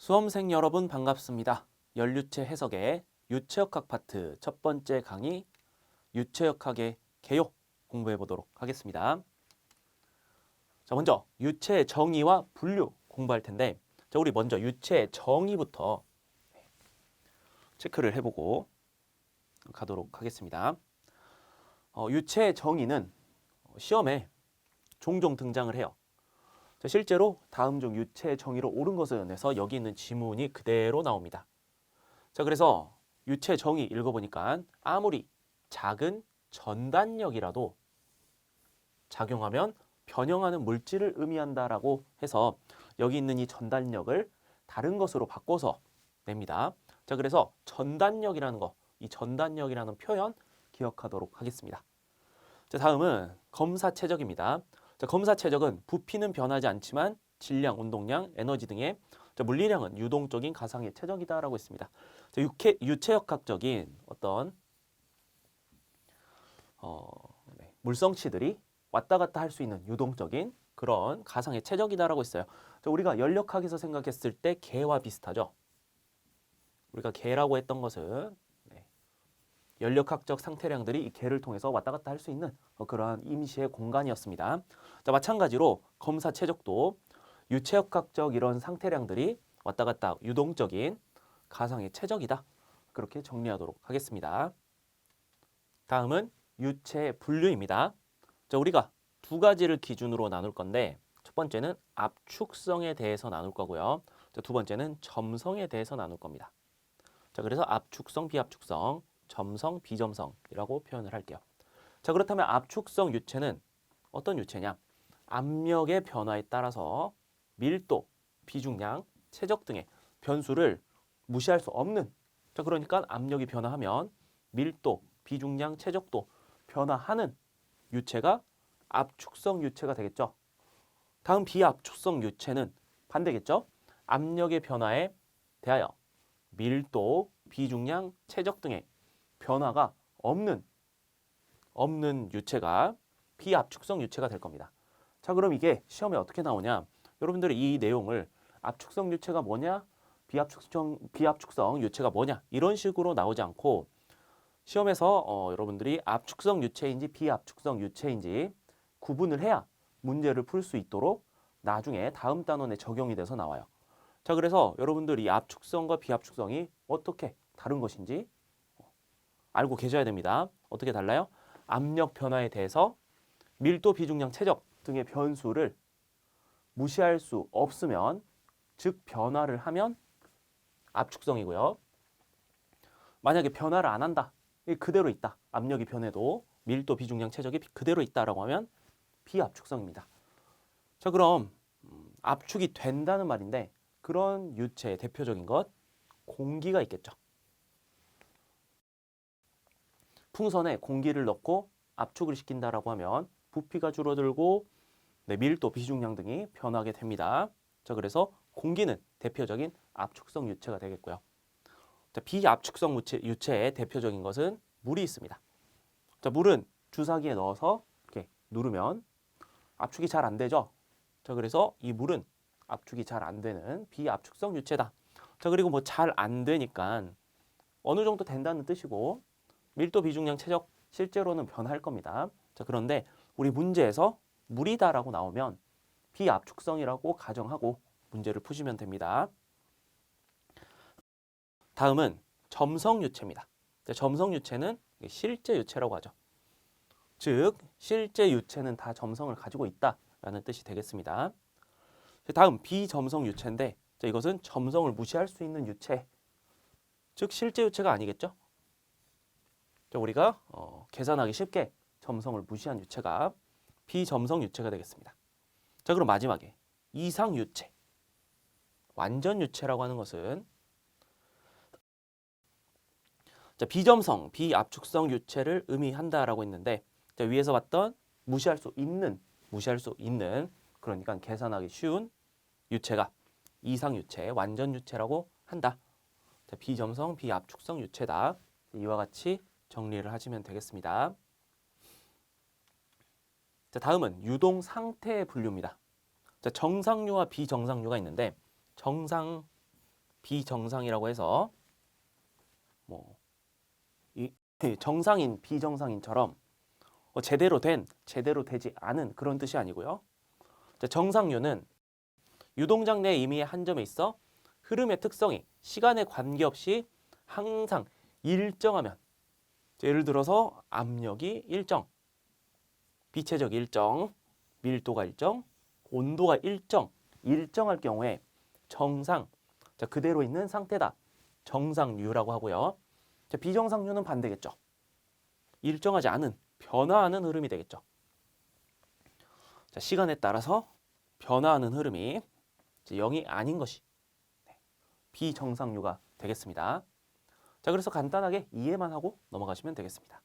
수험생 여러분 반갑습니다. 연유체 해석의 유체역학 파트 첫 번째 강의 유체역학의 개요 공부해 보도록 하겠습니다. 자, 먼저 유체의 정의와 분류 공부할 텐데, 자, 우리 먼저 유체의 정의부터 체크를 해보고 가도록 하겠습니다. 유체의 정의는 시험에 종종 등장을 해요. 자, 실제로 다음 중 유체의 정의로 옳은 것은 해서 여기 있는 지문이 그대로 나옵니다. 자, 그래서 유체 정의 읽어보니까 아무리 작은 전단력이라도 작용하면 변형하는 물질을 의미한다라고 해서 여기 있는 이 전단력을 다른 것으로 바꿔서 냅니다. 자, 그래서 전단력이라는 거, 이 전단력이라는 표현 기억하도록 하겠습니다. 자, 다음은 검사체적입니다. 자, 검사체적은 부피는 변하지 않지만 질량, 운동량, 에너지 등의 물리량은 유동적인 가상의 체적이다라고 했습니다. 자, 유체역학적인 어떤 물성치들이 왔다 갔다 할 수 있는 유동적인 그런 가상의 체적이다라고 했어요. 자, 우리가 연력학에서 생각했을 때 개와 비슷하죠. 우리가 개라고 했던 것은 연력학적 상태량들이 이 개를 통해서 왔다 갔다 할 수 있는 그러한 임시의 공간이었습니다. 자, 마찬가지로 검사 체적도 유체역학적 이런 상태량들이 왔다 갔다 유동적인 가상의 체적이다. 그렇게 정리하도록 하겠습니다. 다음은 유체 분류입니다. 자, 우리가 두 가지를 기준으로 나눌 건데, 첫 번째는 압축성에 대해서 나눌 거고요. 자, 두 번째는 점성에 대해서 나눌 겁니다. 자, 그래서 압축성, 비압축성, 점성, 비점성이라고 표현을 할게요. 자, 그렇다면 압축성 유체는 어떤 유체냐? 압력의 변화에 따라서 밀도, 비중량, 체적 등의 변수를 무시할 수 없는, 자, 그러니까 압력이 변화하면 밀도, 비중량, 체적도 변화하는 유체가 압축성 유체가 되겠죠. 다음 비압축성 유체는 반대겠죠. 압력의 변화에 대하여 밀도, 비중량, 체적 등의 변화가 없는 유체가 비압축성 유체가 될 겁니다. 자, 그럼 이게 시험에 어떻게 나오냐? 여러분들이 이 내용을 압축성 유체가 뭐냐? 비압축성 유체가 뭐냐? 이런 식으로 나오지 않고 시험에서 여러분들이 압축성 유체인지 비압축성 유체인지 구분을 해야 문제를 풀 수 있도록 나중에 다음 단원에 적용이 돼서 나와요. 자, 그래서 여러분들이 압축성과 비압축성이 어떻게 다른 것인지 알고 계셔야 됩니다. 어떻게 달라요? 압력 변화에 대해서 밀도, 비중량, 체적 등의 변수를 무시할 수 없으면, 즉 변화를 하면 압축성이고요. 만약에 변화를 안 한다, 그대로 있다, 압력이 변해도 밀도, 비중량, 체적이 그대로 있다라고 하면 비압축성입니다. 자, 그럼 압축이 된다는 말인데, 그런 유체의 대표적인 것 공기가 있겠죠. 풍선에 공기를 넣고 압축을 시킨다라고 하면 부피가 줄어들고 밀도, 비중량 등이 변하게 됩니다. 자, 그래서 공기는 대표적인 압축성 유체가 되겠고요. 자, 비압축성 유체의 대표적인 것은 물이 있습니다. 자, 물은 주사기에 넣어서 이렇게 누르면 압축이 잘 안 되죠. 자, 그래서 이 물은 압축이 잘 안 되는 비압축성 유체다. 자, 그리고 뭐 잘 안 되니까 어느 정도 된다는 뜻이고, 밀도, 비중량, 체적 실제로는 변할 겁니다. 자, 그런데 우리 문제에서 물이다라고 나오면 비압축성이라고 가정하고 문제를 푸시면 됩니다. 다음은 점성 유체입니다. 자, 점성 유체는 실제 유체라고 하죠. 즉, 실제 유체는 다 점성을 가지고 있다라는 뜻이 되겠습니다. 다음 비점성 유체인데, 자, 이것은 점성을 무시할 수 있는 유체, 즉 실제 유체가 아니겠죠. 자, 우리가 계산하기 쉽게 점성을 무시한 유체가 비점성 유체가 되겠습니다. 자, 그럼 마지막에 이상 유체, 완전 유체라고 하는 것은, 자, 비점성, 비압축성 유체를 의미한다라고 했는데, 자, 위에서 봤던 무시할 수 있는, 그러니까 계산하기 쉬운 유체가 이상 유체, 완전 유체라고 한다. 자, 비점성, 비압축성 유체다. 이와 같이 정리를 하시면 되겠습니다. 자, 다음은 유동 상태의 분류입니다. 자, 정상류와 비정상류가 있는데, 정상 비정상이라고 해서 뭐 이 정상인, 비정상인처럼 제대로 된, 제대로 되지 않은 그런 뜻이 아니고요. 자, 정상유는 유동장 내 임의의 한 점에 있어 흐름의 특성이 시간에 관계없이 항상 일정하면, 예를 들어서 압력이 일정, 비체적 일정, 밀도가 일정, 온도가 일정할 경우에 정상, 자, 그대로 있는 상태다. 정상유라고 하고요. 자, 비정상유는 반대겠죠. 일정하지 않은, 변화하는 흐름이 되겠죠. 자, 시간에 따라서 변화하는 흐름이 0이 아닌 것이 비정상유가 되겠습니다. 자, 그래서 간단하게 이해만 하고 넘어가시면 되겠습니다.